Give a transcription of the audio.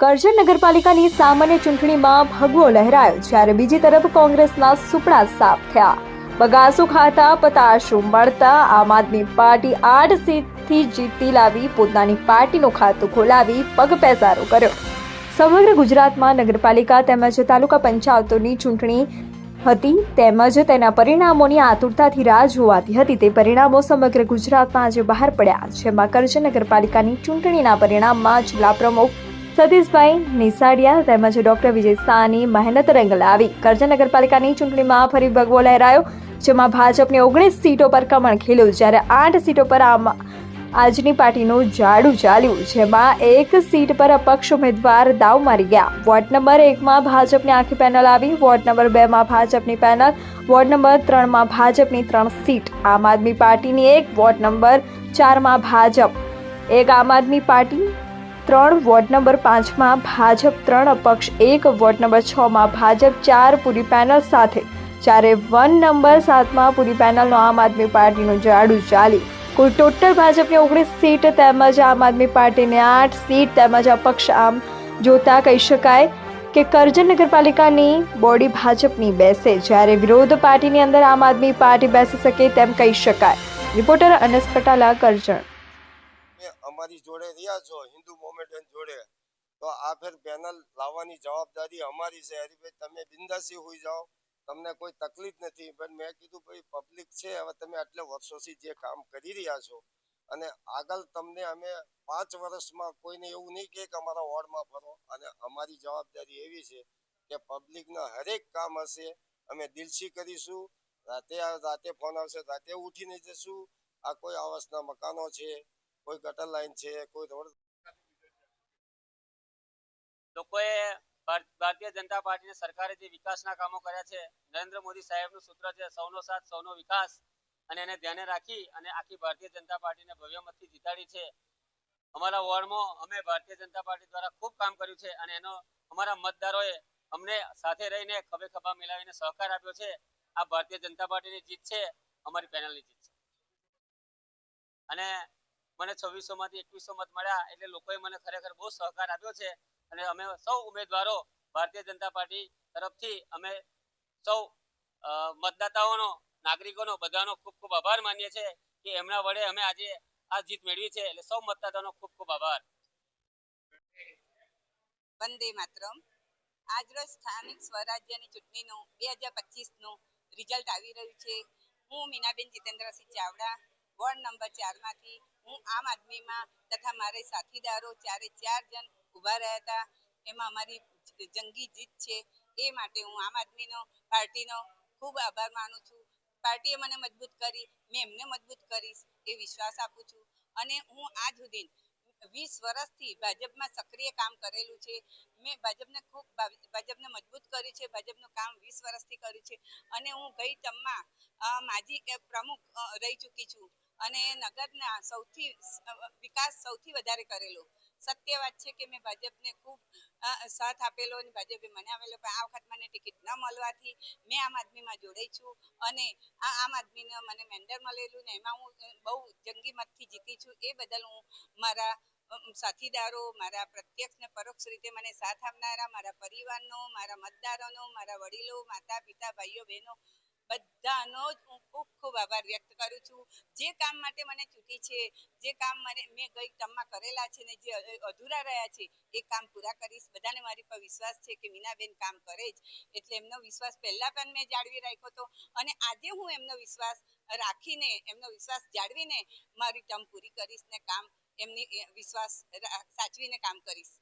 કરજણ નગરપાલિકાની સામાન્ય ચૂંટણીમાં ભગવો લહેરાયો, જ્યારે બીજી તરફ કોંગ્રેસના સુપડા સાફ થયા. બગાસું ખાતા પતાશો મળતા આમ આદમી પાર્ટી 8 સીટથી જીતી લાવી પોતાની પાર્ટીનું ખાતું ખોલાવી પગ પેસારો કર્યો. સમગ્ર ગુજરાતમાં નગરપાલિકા તેમજ તાલુકા પંચાયતોની ચૂંટણી હતી, તેમજ તેના પરિણામોની આતુરતાથી રાહ જોવાતી હતી. તે પરિણામો સમગ્ર ગુજરાતમાં આજે બહાર પડ્યા, જેમાં કરજણ નગરપાલિકાની ચૂંટણીના પરિણામમાં જિલ્લા પ્રમુખ સતીશભાઈ નિસાડિયા તેમજ ડોક્ટર વિજય શાહની મહેનત રંગ લાવી. કરજણ નગરપાલિકાની ચૂંટણીમાં ફરી ભગવો લહેરાયો, જેમાં ભાજપની 19 સીટો પર કમળ ખીલ્યું, જ્યારે 8 સીટો પર આજની પાર્ટીનું જાડું ચાલ્યું, જેમાં 1 સીટ પર અપક્ષ ઉમેદવાર દાવ મારી ગયા. વોર્ડ નંબર 1માં ભાજપની આખી પેનલ આવી, વોર્ડ નંબર 2માં ભાજપની પેનલ, વોર્ડ નંબર 3માં ભાજપની 3 સીટ, આમ આદમી પાર્ટીની 1, વોર્ડ નંબર 4માં ભાજપ 1, આમ આદમી પાર્ટી 3, વોર્ડ નંબર 5માં ભાજપ 3, અપક્ષ 1, વોર્ડ નંબર 6માં ભાજપ 4 પૂરી પેનલ સાથે, જ્યારે વોર્ડ નંબર 7માં પૂરી પેનલનો આમ આદમી પાર્ટીનું જાડું ચાલ્યું. કુલ ટોટલ ભાજપની 19 સીટ તેમજ આમ આદમી પાર્ટીને 8 સીટ તેમજ અપક્ષ. આમ જોતા કહી શકાય કે કરજણ નગરપાલિકાની બોડી ભાજપની બેસે, જ્યારે વિરોધ પાર્ટીની અંદર આમ આદમી પાર્ટી બેસી શકે તેમ કહી શકાય. રિપોર્ટર અનસ પટાલા, કરજણ. અમારી જોડે રહ્યા છો હિન્દુ મોમેન્ટન જોડે, તો આ ફેર પેનલ લાવવાની જવાબદારી અમારી છે. હરીભાઈ તમે બિંદાસી હોઈ જાઓ, તમને કોઈ તકલીફ નથી. પણ મેં કીધું ભાઈ પબ્લિક છે, હવે તમે આટલે વર્ષોથી જે કામ કરી રહ્યા છો અને આગળ તમને અમે 5 વર્ષમાં કોઈને એવું નહીં કે અમારા વોર્ડમાં ફરો. અને અમારી જવાબદારી એવી છે કે પબ્લિકના હરેક કામ હશે અમે દિલથી કરીશું. રાતે ફોન આવશે, રાતે ઉઠીને જશું. આ કોઈ આવાસના મકાનો છે, કોઈ ગટર લાઈન છે, કોઈ રોડ. લોકોએ ભારતીય જનતા પાર્ટીની સરકારે જે વિકાસના કામો કર્યા છે, નરેન્દ્ર મોદી સાહેબનું સૂત્ર છે સૌનો સાથ સૌનો વિકાસ, અને એને ધ્યાને રાખી અને આખી ભારતીય જનતા પાર્ટીને ભવ્ય મતથી જીતાડી છે. અમારા વોર્ડમાં અમે ભારતીય જનતા પાર્ટી દ્વારા ખૂબ કામ કર્યું છે અને એનો અમારા મતદારોએ અમને સાથે રહીને ખભે ખભા મિલાવીને સહકાર આપ્યો છે. આ ભારતીય જનતા પાર્ટીની જીત છે, અમારી પેનલની જીત છે. અને મને 2600માંથી 2100 મત મળ્યા, એટલે લોકોએ મને ખરેખર બહુ સહકાર આપ્યો છે. અને અમે સૌ ઉમેદવારો ભારતીય જનતા પાર્ટી તરફથી અમે સૌ મતદાતાઓનો, નાગરિકોનો બધાનો ખૂબ ખૂબ આભાર માનીએ છીએ કે એમના વડે અમે આજે આ જીત મેળવી છે. એટલે સૌ મતદાતાઓનો ખૂબ ખૂબ આભાર. વંદે માતરમ. આજરોજ સ્થાનિક સ્વરાજ્યની ચૂંટણીનું 2025નું રિઝલ્ટ આવી રહ્યું છે. હું મીનાબેન જીતેન્દ્રસિંહ ચાવડા, વોર્ડ નંબર 4માંથી હું આમ આદમીમાં તથા મારે સાથીદારો 4 જણ ઊભા રહ્યા હતા. એમાં અમારી જંગી જીત છે, એ માટે હું આમ આદમીનો પાર્ટીનો ખૂબ આભાર માનું છું. પાર્ટીએ મને મજબૂત કરી, મેં એમને મજબૂત કરીશ એ વિશ્વાસ આપું છું. અને હું આજ સુધી 20 વર્ષથી ભાજપમાં સક્રિય કામ કરેલું છે. મેં ભાજપને મજબૂત કર્યું છે, ભાજપનું કામ 20 વર્ષથી કર્યું છે. અને હું ગઈ ટર્મમાં માજી પ્રમુખ રહી ચૂકી છું અને નગરના વિકાસ સૌથી વધારે કરેલો. સત્ય વાત છે કે મેં ભાજપને ખૂબ સાથ આપેલો અને ભાજપે મને આવેલો, પણ આ વખત મને ટિકિટ ન મળવાથી મેં આમ આદમીમાં જોડાઈ છું. અને આ આમ આદમીને મને મેન્ડર મળેલું ને એમાં હું બહુ જંગી મતથી જીતી છું. એ બદલ હું મારા સાથીદારો, મારા પ્રત્યક્ષ ને પરોક્ષ રીતે મને સાથ આપનારા મારા પરિવારનો, મારા મતદારોનો, મારા વડીલો, માતા પિતા, ભાઈઓ બહેનો બધાનો જ હું ખૂબ ખૂબ આભાર વ્યક્ત કરું છું. જે કામ માટે મને ચૂંટી છે, જે કામ મેં ગઈ ટર્મમાં કરેલા છે ને જે અધૂરા રહ્યા છે, એ કામ પૂરા કરીશ. બધાને મારી પર વિશ્વાસ છે કે મીનાબેન કામ કરે જ, એટલે એમનો વિશ્વાસ પહેલા પણ મેં જાળવી રાખ્યો હતો અને આજે હું એમનો વિશ્વાસ રાખીને, એમનો વિશ્વાસ જાળવીને મારી ટર્મ પૂરી કરીશ ને કામ એમની વિશ્વાસ સાચવીને કામ કરીશ.